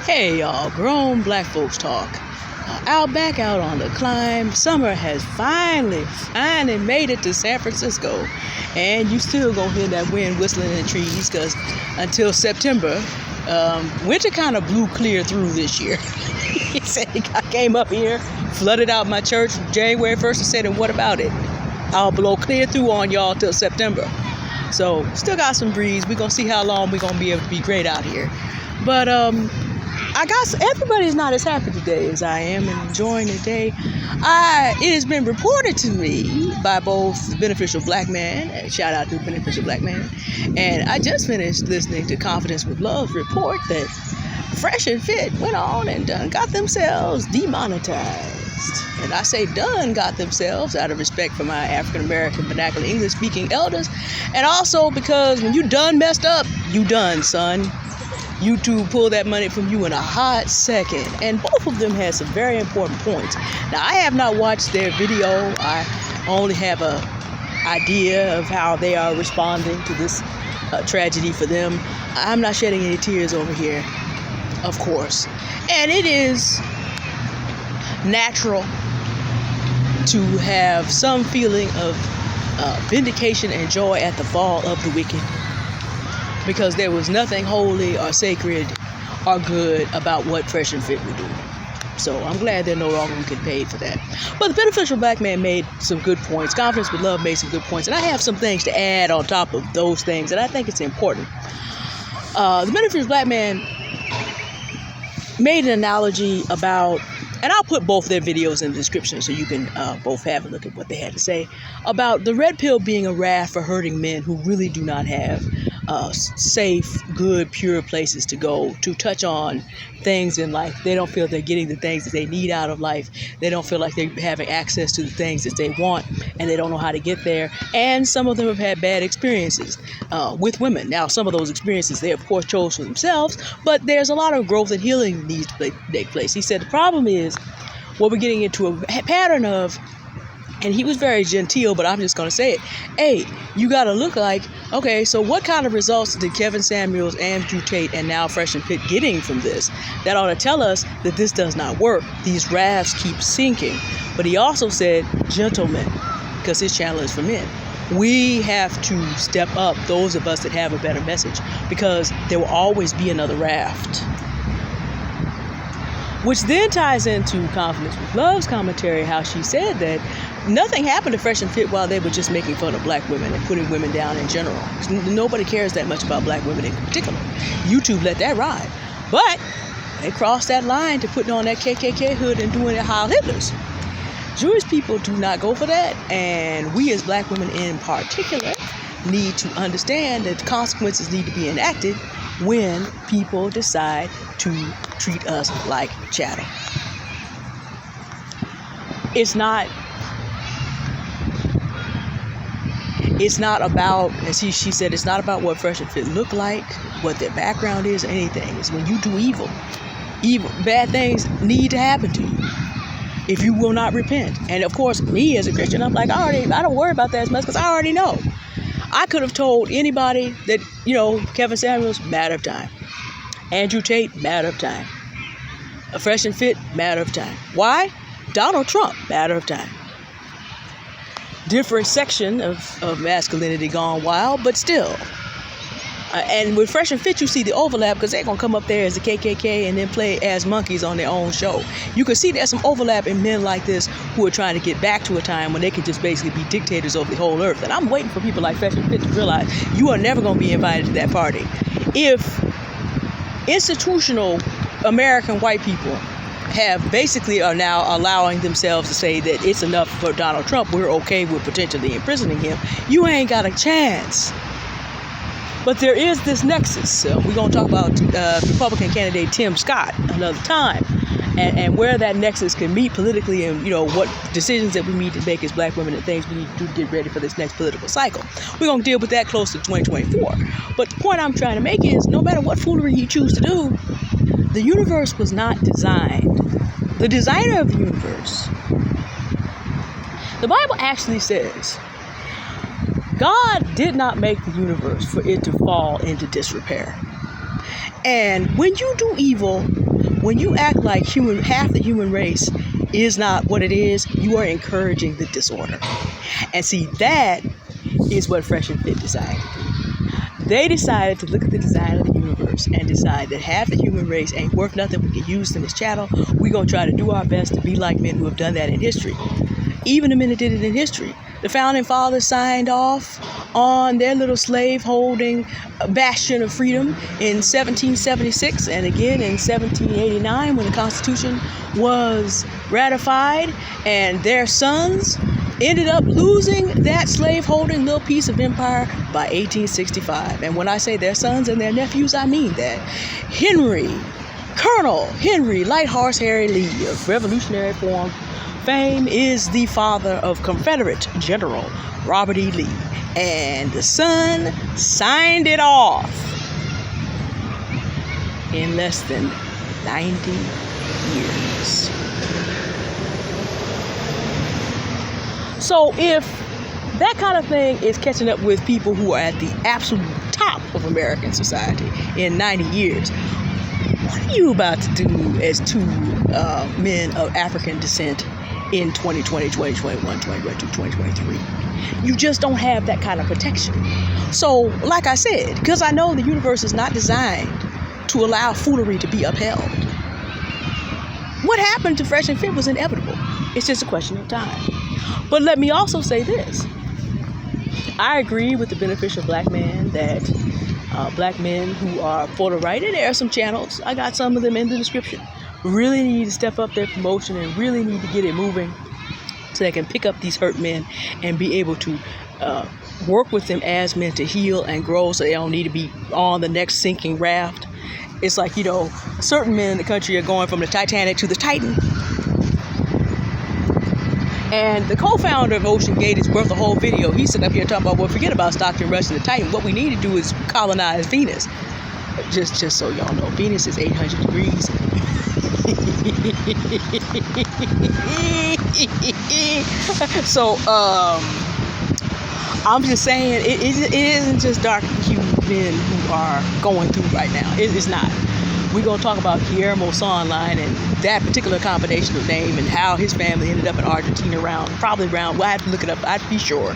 Hey y'all, grown black folks talk. Out on the climb. Summer has finally made it to San Francisco. And you still gonna hear that wind whistling in the trees because until September, winter kind of blew clear through this year. He said I came up here, flooded out my church January 1st and said, and what about it? I'll blow clear through on y'all till September. So still got some breeze. We're gonna see how long we're gonna be able to be great out here. But everybody's not as happy today as I am and enjoying the day. It has been reported to me by both the Beneficial Black Man, and shout out to the Beneficial Black Man, and I just finished listening to Confidence with Love's report that Fresh and Fit went on and got themselves demonetized. And I say got themselves out of respect for my African American vernacular English speaking elders, and also because when you messed up, you done, son. YouTube pulled that money from you in a hot second. And both of them had some very important points. Now, I have not watched their video. I only have an idea of how they are responding to this tragedy for them. I'm not shedding any tears over here, of course. And it is natural to have some feeling of vindication and joy at the fall of the wicked, because there was nothing holy or sacred or good about what Fresh and Fit were doing. So I'm glad they're no longer getting paid for that. But the Beneficial Black Man made some good points. Confidence with Love made some good points. And I have some things to add on top of those things, and I think it's important. The Beneficial Black Man made an analogy about, and I'll put both their videos in the description so you can both have a look at what they had to say, about the red pill being a raft for hurting men who really do not have safe, good, pure places to go to touch on things in life. They don't feel they're getting the things that they need out of life. They don't feel like they're having access to the things that they want, and they don't know how to get there. And some of them have had bad experiences with women. Now, some of those experiences they, of course, chose for themselves, but there's a lot of growth and healing that needs to take place. He said the problem is what we're getting into a pattern of, and he was very genteel, but I'm just going to say it. Hey, you got to look like, okay, so what kind of results did Kevin Samuels, Andrew Tate, and now Fresh and Fit getting from this? That ought to tell us that this does not work. These rafts keep sinking. But he also said, gentlemen, because his channel is for men. We have to step up, those of us that have a better message, because there will always be another raft. Which then ties into Confidence with Love's commentary, how she said that nothing happened to Fresh and Fit while they were just making fun of black women and putting women down in general. Nobody cares that much about black women in particular. YouTube let that ride. But they crossed that line to putting on that KKK hood and doing it Heil Hitlers. Jewish people do not go for that. And we as black women in particular need to understand that the consequences need to be enacted when people decide to treat us like chattel. It's not about, as she said, it's not about what Fresh and Fit look like, what their background is, or anything. It's when you do evil, bad things need to happen to you if you will not repent. And of course, me as a Christian, I'm like, I don't worry about that as much because I already know. I could have told anybody that, Kevin Samuels, matter of time. Andrew Tate, matter of time. Fresh and Fit, matter of time. Why? Donald Trump, matter of time. Different section of masculinity gone wild, but still. And with Fresh and Fit, you see the overlap because they're going to come up there as the KKK and then play as monkeys on their own show. You can see there's some overlap in men like this who are trying to get back to a time when they can just basically be dictators over the whole earth. And I'm waiting for people like Fresh and Fit to realize you are never going to be invited to that party. If institutional American white people are now allowing themselves to say that it's enough for Donald Trump, we're okay with potentially imprisoning him, you ain't got a chance. But there is this nexus. We're going to talk about Republican candidate Tim Scott another time, and where that nexus can meet politically, and what decisions that we need to make as black women and things we need to do to get ready for this next political cycle. We're going to deal with that close to 2024. But the point I'm trying to make is, no matter what foolery you choose to do, the universe was not designed. The designer of the universe, the Bible actually says, God did not make the universe for it to fall into disrepair. And when you do evil, when you act like half the human race is not what it is, you are encouraging the disorder. And see, that is what Fresh and Fit decided. They decided to look at the design of the universe and decide that half the human race ain't worth nothing. We can use them as chattel. We're going to try to do our best to be like men who have done that in history. Even the men that did it in history. The founding fathers signed off on their little slave-holding bastion of freedom in 1776 and again in 1789 when the Constitution was ratified, and their sons ended up losing that slave-holding little piece of empire by 1865. And when I say their sons and their nephews, I mean that. Colonel Henry Lighthorse Harry Lee of Revolutionary form fame is the father of Confederate General Robert E. Lee. And the son signed it off in less than 90 years. So if that kind of thing is catching up with people who are at the absolute top of American society in 90 years, what are you about to do as two men of African descent in 2020, 2021, 2022, 2023? You just don't have that kind of protection. So, like I said, because I know the universe is not designed to allow foolery to be upheld, what happened to Fresh and Fit was inevitable. It's just a question of time. But let me also say this. I agree with the beneficial black man that black men who are for the right, and there are some channels, I got some of them in the description, really need to step up their promotion and really need to get it moving so they can pick up these hurt men and be able to work with them as men to heal and grow so they don't need to be on the next sinking raft. It's like, certain men in the country are going from the Titanic to the Titan. And the co-founder of Ocean Gate is worth a whole video. He's sitting up here talking about, well, forget about Stockton, Rush, and the Titan. What we need to do is colonize Venus. Just so y'all know, Venus is 800 degrees. So, I'm just saying, it isn't just dark-hued men who are going through right now. It's not. We're going to talk about Guillermo Sondland and that particular combination of name and how his family ended up in Argentina probably around, well, I have to look it up, I'd be sure.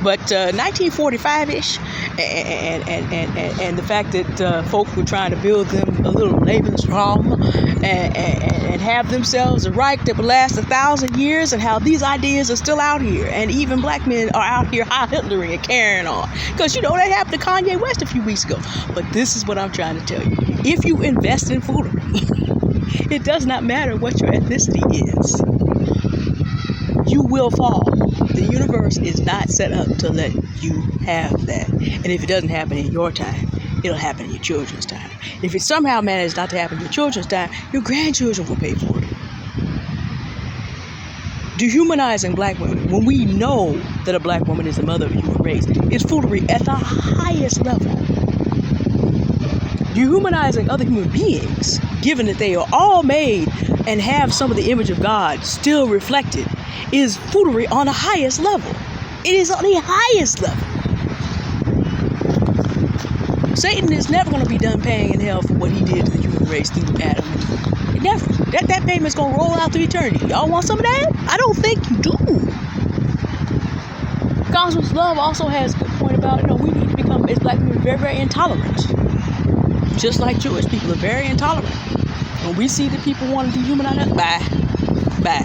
But 1945-ish, and the fact that folks were trying to build them a little Lebensraum and have themselves a Reich that would last 1,000 years, and how these ideas are still out here. And even black men are out here Hitlering and carrying on. Because, that happened to Kanye West a few weeks ago. But this is what I'm trying to tell you. If you invest in foolery, it does not matter what your ethnicity is. You will fall. The universe is not set up to let you have that. And if it doesn't happen in your time, it'll happen in your children's time. If it somehow manages not to happen in your children's time, your grandchildren will pay for it. Dehumanizing black women, when we know that a black woman is the mother of the human race, is foolery at the highest level. Dehumanizing other human beings, given that they are all made and have some of the image of God still reflected, is foolery on the highest level. It is on the highest level. Satan is never going to be done paying in hell for what he did to the human race through Adam. It never. That payment's going to roll out through eternity. Y'all want some of that? I don't think you do. Cosmos Love also has a good point about, we need to become, as black people, very, very intolerant. Just like Jewish people are very intolerant. When we see that people want to dehumanize us, bye.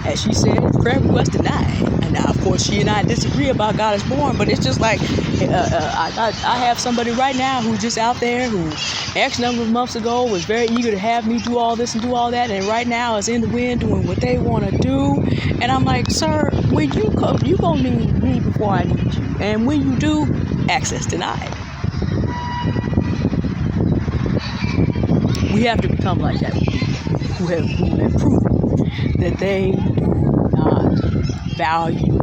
As she said, prayer request denied. And now, of course, she and I disagree about God is born, but it's just like, I have somebody right now who's just out there who X number of months ago was very eager to have me do all this and do all that, and right now is in the wind doing what they want to do. And I'm like, sir, when you come, you gonna need me before I need you. And when you do, access denied. We have to become like that, who have proven that they do not value,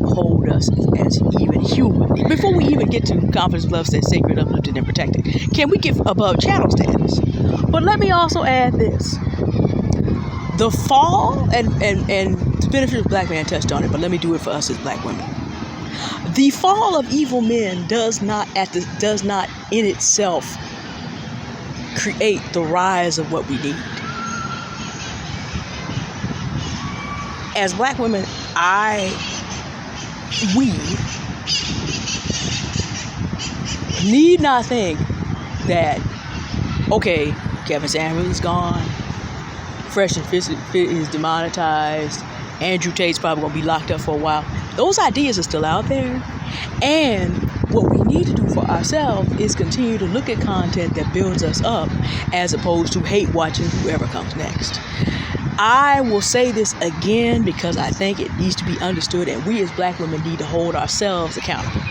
hold us as even human. Before we even get to confidence, love, said sacred, uplifted, and protected, can we get above chattel status? But let me also add this. The fall, and the benefit of black man touched on it, but let me do it for us as black women. The fall of evil men does not in itself create the rise of what we need. As black women, we need not think that, okay, Kevin Samuels is gone, Fresh and Fit is demonetized, Andrew Tate's probably going to be locked up for a while. Those ideas are still out there. And what we need to do for ourselves is continue to look at content that builds us up as opposed to hate watching whoever comes next. I will say this again because I think it needs to be understood, and we as black women need to hold ourselves accountable.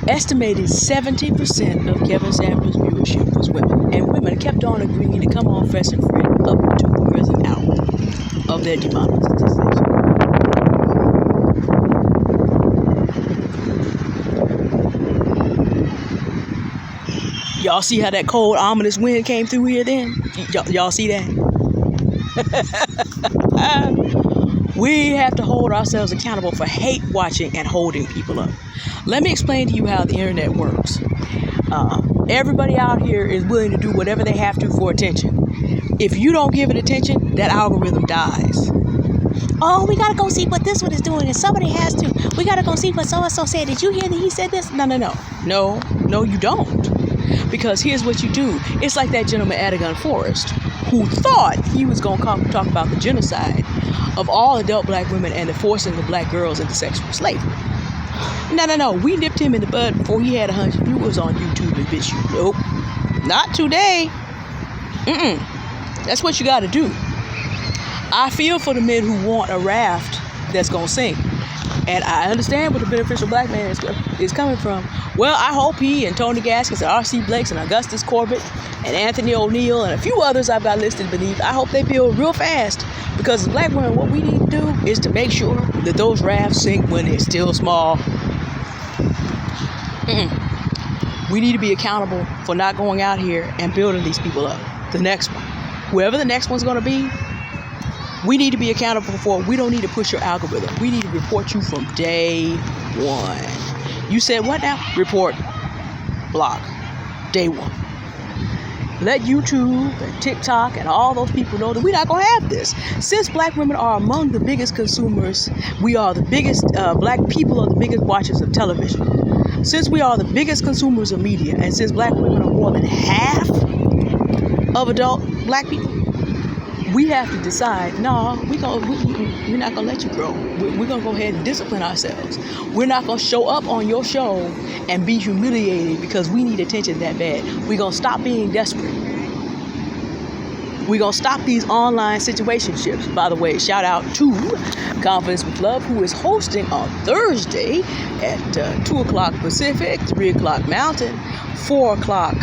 Estimated 70% of Kevin Samuels' viewership was women, and women kept on agreeing to come on Fresh and Fit up to the present hour of their demonetization. Y'all see how that cold, ominous wind came through here then? Y'all see that? We have to hold ourselves accountable for hate watching and holding people up. Let me explain to you how the internet works. Everybody out here is willing to do whatever they have to for attention. If you don't give it attention, that algorithm dies. Oh, we gotta go see what this one is doing, and somebody has to. We gotta go see what so-and-so said. Did you hear that he said this? No, you don't. Because here's what you do. It's like that gentleman Adigan Forrest, who thought he was going to talk about the genocide of all adult black women and the forcing of black girls into sexual slavery. No. We nipped him in the bud before he had 100 viewers on YouTube and bitch you. Nope. Not today. That's what you got to do. I feel for the men who want a raft that's going to sink. And I understand where the beneficial black man is coming from. Well, I hope he and Tony Gaskins and R.C. Blakes and Augustus Corbett and Anthony O'Neill and a few others I've got listed beneath, I hope they build real fast. Because as black women, what we need to do is to make sure that those rafts sink when they're still small. We need to be accountable for not going out here and building these people up. The next one. Whoever the next one's going to be, we need to be accountable for. We don't need to push your algorithm. We need to report you from day one. You said what now? Report. Block. Day one. Let YouTube and TikTok and all those people know that we're not going to have this. Since black women are among the biggest consumers, we are the biggest, black people are the biggest watchers of television. Since we are the biggest consumers of media, and since black women are more than half of adult black people, we have to decide, no, we're not going to let you grow. We're going to go ahead and discipline ourselves. We're not going to show up on your show and be humiliated because we need attention that bad. We're going to stop being desperate. We're going to stop these online situationships. By the way, shout out to Confidence with Love, who is hosting on Thursday at 2 o'clock Pacific, 3 o'clock Mountain, 4 o'clock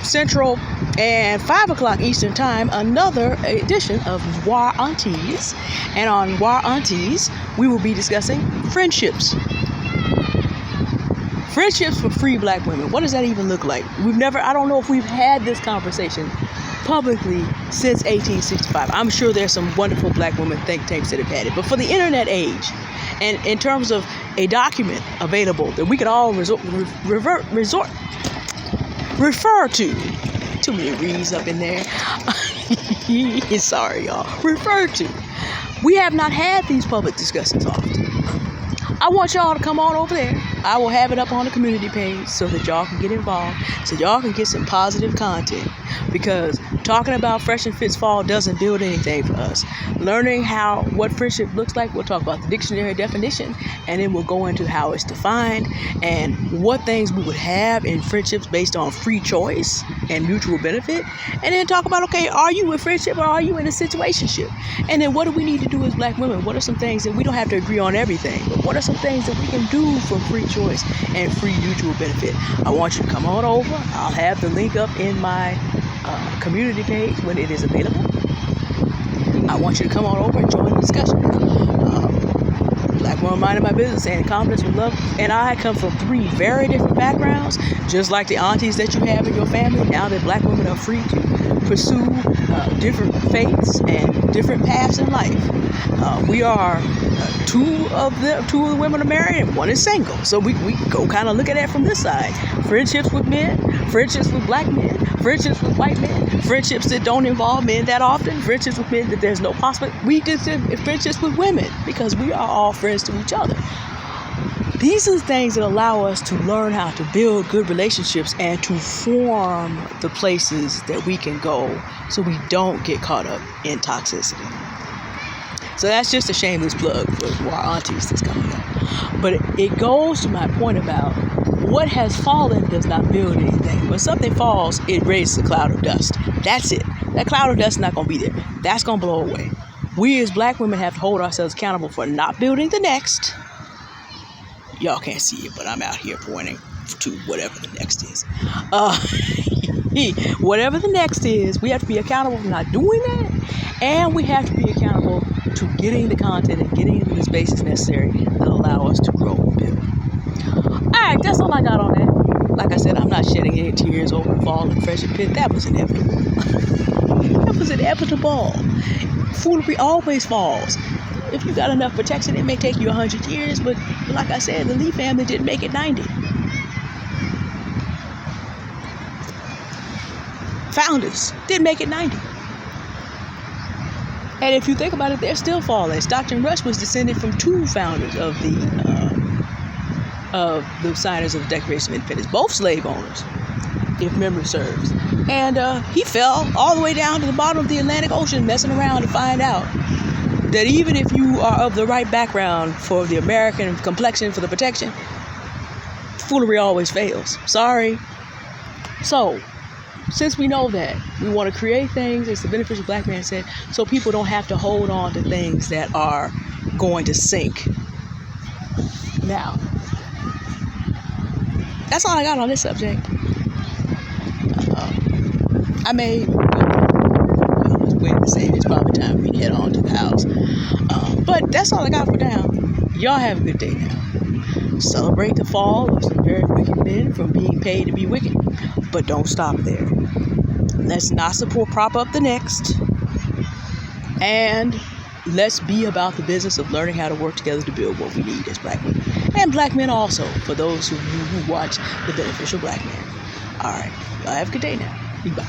Central, and 5 o'clock Eastern Time, another edition of War Aunties. And on War Aunties, we will be discussing friendships. Friendships for free black women. What does that even look like? I don't know if we've had this conversation publicly since 1865. I'm sure there's some wonderful black women think tanks that have had it. But for the internet age, and in terms of a document available that we could all refer to. Too many reads up in there. Sorry, y'all. Refer to. We have not had these public discussions often. I want y'all to come on over there. I will have it up on the community page so that y'all can get involved, so y'all can get some positive content. Because talking about Fresh and Fit's fall doesn't build anything for us. Learning what friendship looks like, we'll talk about the dictionary definition, and then we'll go into how it's defined and what things we would have in friendships based on free choice and mutual benefit. And then talk about, okay, are you in friendship or are you in a situationship? And then what do we need to do as black women? What are some things that we don't have to agree on everything, but what are some things that we can do for free choice and free mutual benefit? I want you to come on over. I'll have the link up in my community page when it is available. I want you to come on over and join the discussion. Black woman minding my business and Confidence with Love and I come from 3 very different backgrounds, just like the aunties that you have in your family. Now that black women are free to pursue different faiths and different paths in life. We are two of the women are married and one is single. So we go kind of look at that from this side. Friendships with men, Friendships with black men, friendships with white men, friendships that don't involve men that often, friendships with men that there's no possible. We did friendships with women because we are all friends to each other. These are the things that allow us to learn how to build good relationships and to form the places that we can go so we don't get caught up in toxicity. So that's just a shameless plug for our aunties that's coming up. But it goes to my point about what has fallen does not build anything. When something falls, it raises a cloud of dust. That's it. That cloud of dust is not going to be there. That's going to blow away. We as black women have to hold ourselves accountable for not building the next. Y'all can't see it, but I'm out here pointing to whatever the next is. Whatever the next is, we have to be accountable for not doing that. And we have to be accountable to getting the content and getting into the spaces necessary that allow us to grow and build. Alright, that's all I got on that. Like I said, I'm not shedding any tears over the fall and friendship pit. That was inevitable. That was inevitable. Foolery always falls. If you got enough protection, it may take you 100 years, but like I said, the Lee family didn't make it 90. Founders didn't make it 90. And if you think about it, they're still falling. Stockton Rush was descended from two founders of the signers of the Declaration of Independence, both slave owners, if memory serves. And he fell all the way down to the bottom of the Atlantic Ocean, messing around to find out that even if you are of the right background for the American complexion for the protection, foolery always fails. Sorry. So, since we know that, we want to create things, as the beneficial black man said, so people don't have to hold on to things that are going to sink. Now, that's all I got on this subject. I was waiting to say it's probably time for me to head on to the house. But that's all I got for now. Y'all have a good day now. Celebrate the fall of some very wicked men from being paid to be wicked. But don't stop there. Let's not prop up the next. And let's be about the business of learning how to work together to build what we need as black women. And black men also, for those of you who watch The Beneficial Black Man. All right. Y'all have a good day now. Bye.